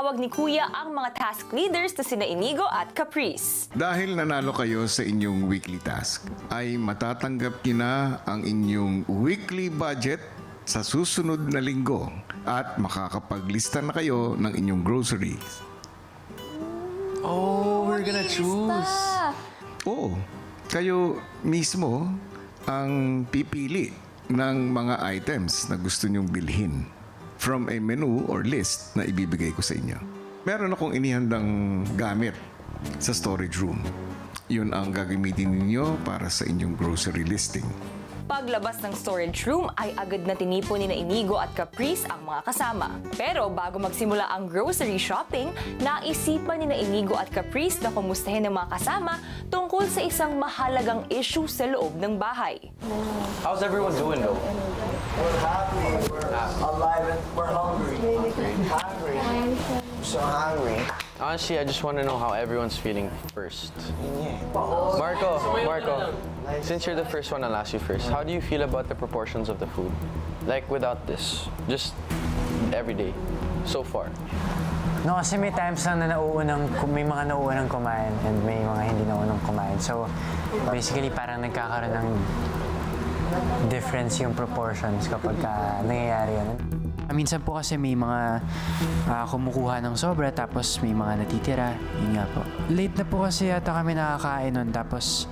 Tawag ni Kuya ang mga task leaders na sina Inigo at Caprice. Dahil nanalo kayo sa inyong weekly task, ay matatanggap niyo na ang inyong weekly budget sa susunod na linggo at makakapaglista na kayo ng inyong groceries. Oh, we're gonna choose. Oo, kayo mismo ang pipili ng mga items na gusto nyong bilhin from a menu or list na ibibigay ko sa inyo. Meron akong inihandang gamit sa storage room. Yun ang gagamitin ninyo para sa inyong grocery listing. Paglabas ng storage room ay agad na tinipon ni Inigo at Caprice ang mga kasama. Pero bago magsimula ang grocery shopping, naisipan ni Inigo at Caprice na kumustahin ang mga kasama tungkol sa isang mahalagang issue sa loob ng bahay. How's everyone doing though? We're happy, we're alive, and we're hungry. Hungry. So hungry. Honestly, I just want to know how everyone's feeling first. Marco, since you're the first one, I'll ask you first. How do you feel about the proportions of the food? Like without this, just every day, so far. No, kasi may times na may mga nauunang kumain and may mga hindi nauunang kumain. So, basically, parang nagkakaroon ng difference yung proportions kapag nangyayari yun. Minsan po kasi may mga kumukuha ng sobra tapos may mga natitira. Yun nga po. Late na po kasi yata kami nakakain nun tapos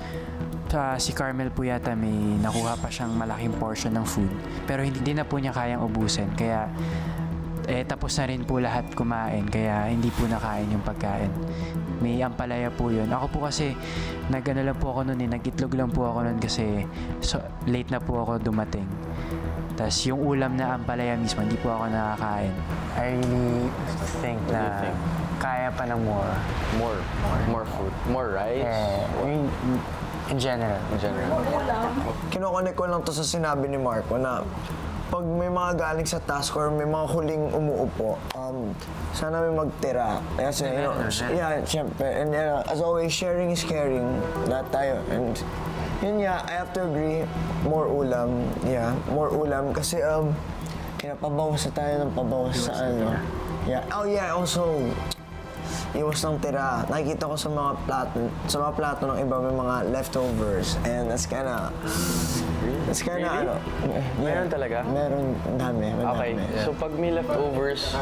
si Carmel po yata may nakuha pa siyang malaking portion ng food. Pero hindi na po niya kayang ubusin. Kaya tapos na rin po lahat kumain kaya hindi po nakain yung pagkain. May ampalaya po yun. Ako po kasi nag-ano lang po ako nun nag-itlog lang po ako nun kasi late na po ako dumating. Tapos yung ulam na ampalaya mismo, hindi po ako nakakain. I really think na kaya pa ng more. More food, more rice. In general. Kinokonek ko lang to sa sinabi ni Marco na pag may mga galing sa task or may mga huling umuupo, sana may magtira. Kasi, syempre. And as always, sharing is caring. Lahat tayo. And yun nga, I have to agree, more ulam. Yeah, more ulam. Kasi, pinapabawas na tayo ng pabawas sa ano. Yeah. Oh yeah, also, iwas ng tira. Nakikita ko sa mga plato ng iba may mga leftovers. And that's kinda Really? ano. Meron talaga? Meron, dami. Okay, so pag may leftovers,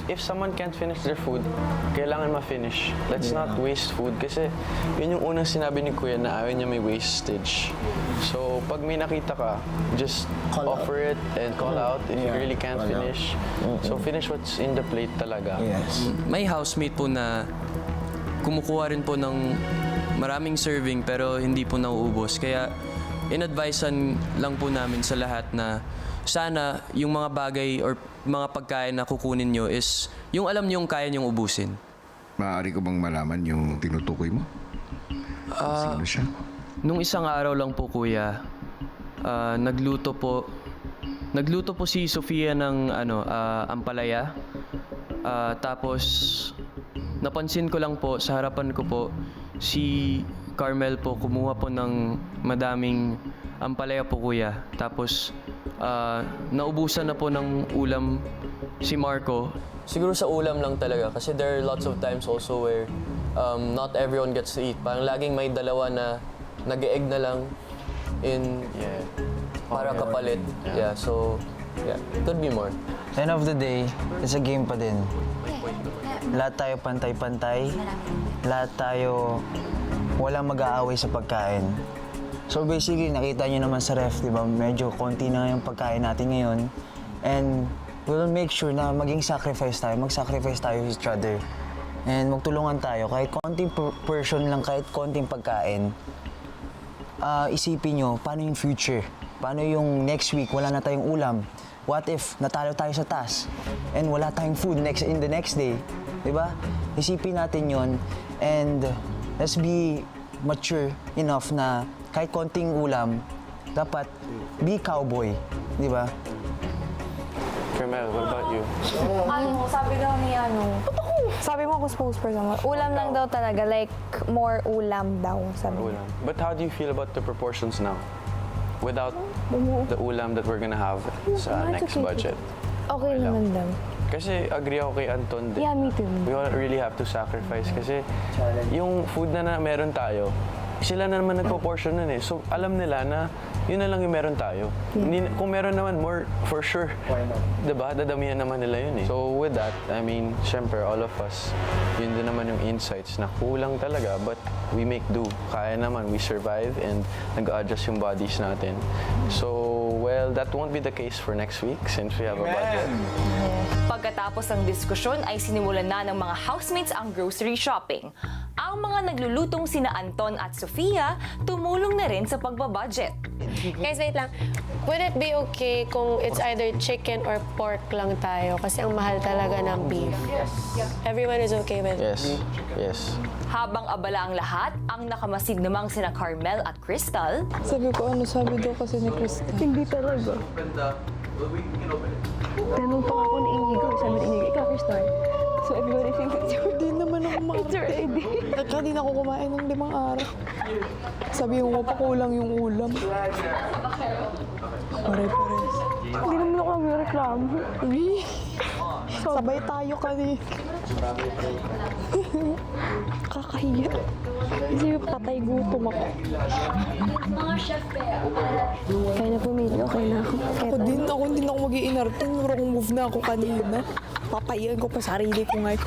if someone can't finish their food, kailangan ma-finish. Let's not waste food kasi yun yung unang sinabi ni Kuya na ayaw niya may wastage. So pag may nakita ka, just offer it and call out if you really can't finish. So finish what's in the plate talaga. Yes. May housemate po na kumukuha rin po ng maraming serving pero hindi po nauubos. Kaya in-advisean lang po namin sa lahat na sana yung mga bagay or mga pagkain na kukunin nyo is yung alam nyo yung kaya nyong ubusin. Maaari ko bang malaman yung tinutukoy mo? Sino siya? Nung isang araw lang po, Kuya, nagluto po si Sofia ng ampalaya. Tapos napansin ko lang po sa harapan ko po si Carmel po kumuha po ng madaming ampalaya po, Kuya. Tapos naubusan na po ng ulam si Marco. Siguro sa ulam lang talaga kasi there are lots of times also where not everyone gets to eat. Parang laging may dalawa na nag-e-egg na lang para kapalit. So could be more. End of the day, it's a game pa din. Lahat tayo pantay-pantay. Lahat tayo walang mag-aaway sa pagkain. So basically, nakita nyo naman sa ref, di ba? Medyo konti na yung pagkain natin ngayon. And we'll make sure na maging sacrifice tayo. Mag-sacrifice tayo with each other. And magtulungan tayo. Kahit konting portion lang, kahit konting pagkain. Isipin nyo, paano yung future? Paano yung next week, wala na tayong ulam? What if natalo tayo sa task and wala tayong food in the next day? Diba? Isipin natin yon and let's be mature enough na kahit konting ulam, dapat be cowboy. Diba? Carmel, what about you? Sabi mo ako spokesperson mo, ulam lang daw talaga, like more ulam daw, sabi. Ulam. But how do you feel about the proportions now? Without the ulam that we're gonna have sa next budget? Okay naman daw. Kasi agree ako kay Anton din. Yeah, me too. We all really have to sacrifice kasi yung food na meron tayo, sila na naman nagpo-portion nun eh. So, alam nila na yun na lang yung meron tayo. Hindi, kung meron naman more, for sure. Diba? Dadamihan naman nila yun eh. So, with that, I mean, syempre, all of us, yun din naman yung insights na kulang talaga, but we make do. Kaya naman, we survive and nag-adjust yung bodies natin. So, well, that won't be the case for next week since we have a budget. Pagkatapos ng diskusyon ay sinimulan na ng mga housemates ang grocery shopping. Ang mga naglulutong sina Anton at Sofia tumulong na rin sa pagbabudget. Guys, wait lang. Would it be okay kung it's either chicken or pork lang tayo? Kasi ang mahal talaga ng beef. Everyone is okay with it? Yes, yes. Habang abala ang lahat, ang nakamasid namang sina Carmel at Crystal, Sabi ko, ano sabi daw kasi ni Krista? Hindi talaga. Tanong pa ako ni Inigo. Sabi ni Inigo, ikaw, Crystal. So everybody thinks it's your Hindi naman ako kumain. It's your idea. Hindi na ako kumain ng 5 araw. Sabi ko pa kulang yung ulam. Pare-pares. Hindi naman ako nagreklamo. Sabay tayo kanina. Kakahiya. Kasi patay gutom ako. Kaya na pumili, okay na ako. Ako din ako mag-iinarte. Pero kung move na ako kanina. Papayan ko pa sarili ko ngayon.